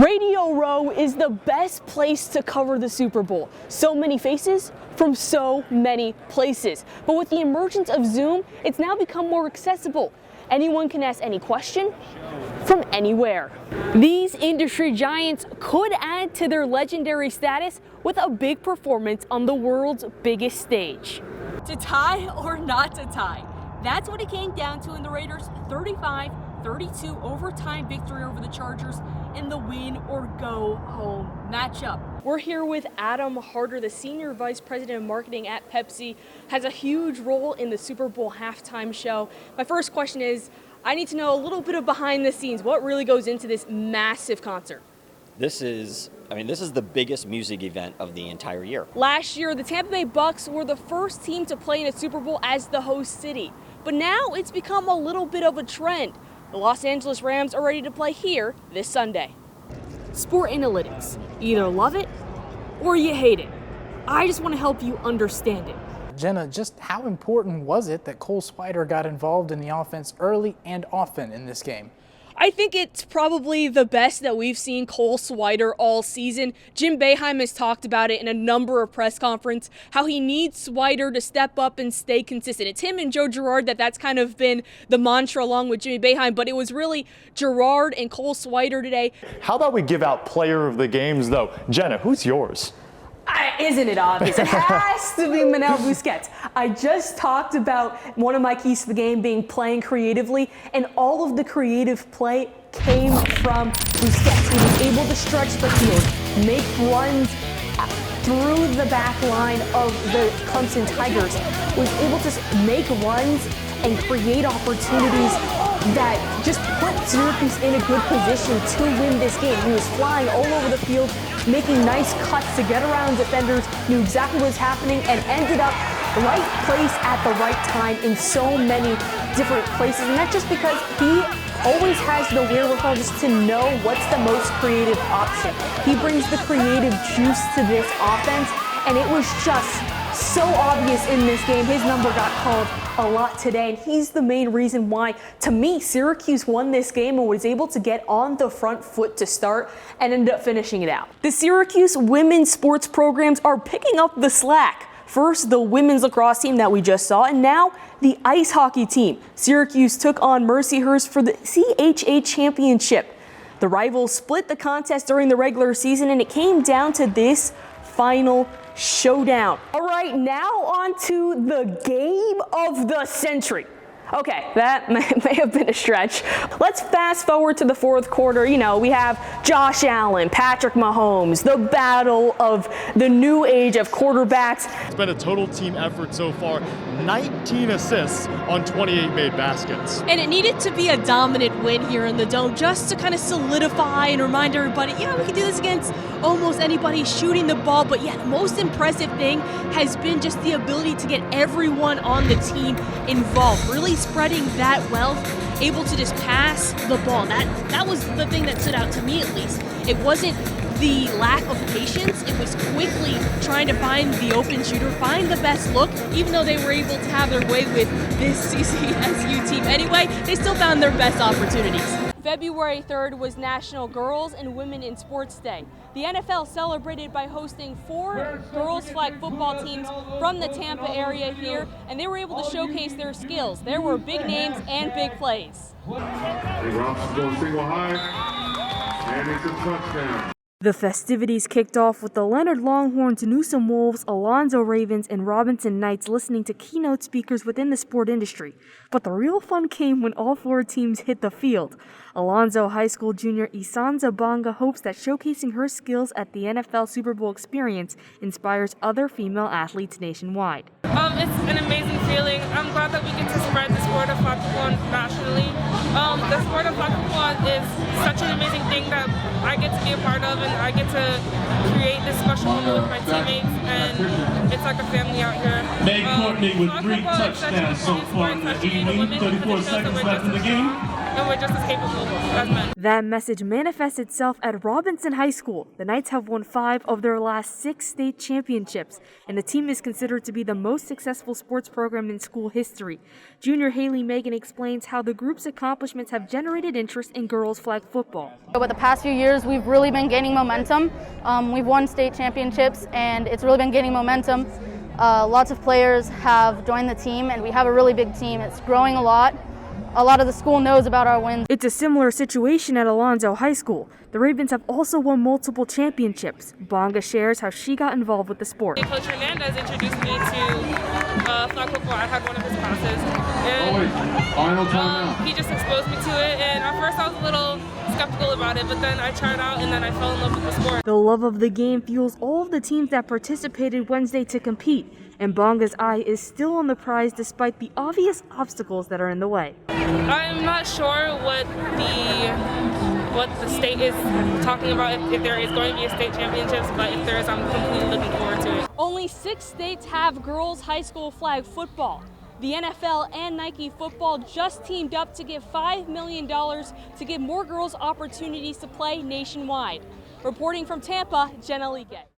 Radio Row is the best place to cover the Super Bowl. So many faces from so many places. But with the emergence of Zoom, it's now become more accessible. Anyone can ask any question from anywhere. These industry giants could add to their legendary status with a big performance on the world's biggest stage. To tie or not to tie? That's what it came down to in the Raiders' 35-32 overtime victory over the Chargers in the win or go home matchup. We're here with Adam Harder, the Senior Vice President of Marketing at Pepsi, has a huge role in the Super Bowl halftime show. My first question is, I need to know a little bit of behind the scenes. What really goes into this massive concert? This is the biggest music event of the entire year. Last year, the Tampa Bay Bucks were the first team to play in a Super Bowl as the host city. But now it's become a little bit of a trend. The Los Angeles Rams are ready to play here this Sunday. Sport analytics. You either love it or you hate it. I just want to help you understand it. Jenna, just how important was it that Cole Swider got involved in the offense early and often in this game? I think it's probably the best that we've seen Cole Swider all season. Jim Boeheim has talked about it in a number of press conferences, how he needs Swider to step up and stay consistent. It's him and Joe Girard that's kind of been the mantra along with Jimmy Boeheim, but it was really Girard and Cole Swider today. How about we give out player of the games, though? Jenna, who's yours? Isn't it obvious? It has to be Manel Busquets. I just talked about one of my keys to the game being playing creatively, and all of the creative play came from Busquets. He was able to stretch the field, make runs through the back line of the Clemson Tigers, was able to make runs and create opportunities that just put Syracuse in a good position to win this game. He was flying all over the field, making nice cuts to get around defenders, knew exactly what was happening, and ended up right place at the right time in so many different places. And that's just because he always has the wherewithal just to know what's the most creative option. He brings the creative juice to this offense, and it was just so obvious in this game. His number got called a lot today, and he's the main reason why, to me, Syracuse won this game and was able to get on the front foot to start and ended up finishing it out. The Syracuse women's sports programs are picking up the slack. First, the women's lacrosse team that we just saw, and now the ice hockey team. Syracuse took on Mercyhurst for the CHA championship. The rivals split the contest during the regular season, and it came down to this final showdown. All right, now on to the game of the century. Okay, that may have been a stretch. Let's fast forward to the fourth quarter. You know, we have Josh Allen, Patrick Mahomes, the battle of the new age of quarterbacks. It's been a total team effort so far. 19 assists on 28 made baskets. And it needed to be a dominant win here in the Dome just to kind of solidify and remind everybody, yeah, we can do this against almost anybody shooting the ball. But yeah, the most impressive thing has been just the ability to get everyone on the team involved, really spreading that wealth, able to just pass the ball. That was the thing that stood out to me, at least. It wasn't the lack of patience, it was quickly trying to find the open shooter, find the best look, even though they were able to have their way with this CCSU team anyway, they still found their best opportunities. February 3rd was National Girls and Women in Sports Day. The NFL celebrated by hosting 4 girls flag football teams from the Tampa area here, and they were able to showcase their skills. There were big names and big plays. The festivities kicked off with the Leonard Longhorns, Newsom Wolves, Alonzo Ravens, and Robinson Knights listening to keynote speakers within the sport industry. But the real fun came when all 4 teams hit the field. Alonzo High School junior Isanza Bonga hopes that showcasing her skills at the NFL Super Bowl experience inspires other female athletes nationwide. It's an amazing feeling. I'm glad that we get to spread the sport of flag football nationally. The sport of flag football is such an amazing thing that I get to be a part of, and I get to create this special moment with my teammates, and it's like a family out here. Meg Courtney with 3 touchdowns so far in the evening. 34 seconds left in the game. and we're just as capable as men. That message manifests itself at Robinson High School. The Knights have won 5 of their last 6 state championships, and the team is considered to be the most successful sports program in school history. Junior Haley Megan explains how the group's accomplishments have generated interest in girls flag football. Over the past few years, we've really been gaining momentum. We've won state championships, and it's really been gaining momentum. Lots of players have joined the team, and we have a really big team. It's growing a lot. A lot of the school knows about our wins. It's a similar situation at Alonzo High School. The Ravens have also won multiple championships. Bonga shares how she got involved with the sport. Coach Hernandez introduced me to flag football. I had one of his classes, and he just exposed me to it. And at first I was a little skeptical about it, but then I tried out and then I fell in love with the sport. The love of the game fuels all of the teams that participated Wednesday to compete, and Bonga's eye is still on the prize despite the obvious obstacles that are in the way. I'm not sure what the state is talking about, if there is going to be a state championships, but if there is, I'm completely looking forward to it. Only 6 states have girls high school flag football. The NFL and Nike Football just teamed up to give $5 million to give more girls opportunities to play nationwide. Reporting from Tampa, Jenna Elique.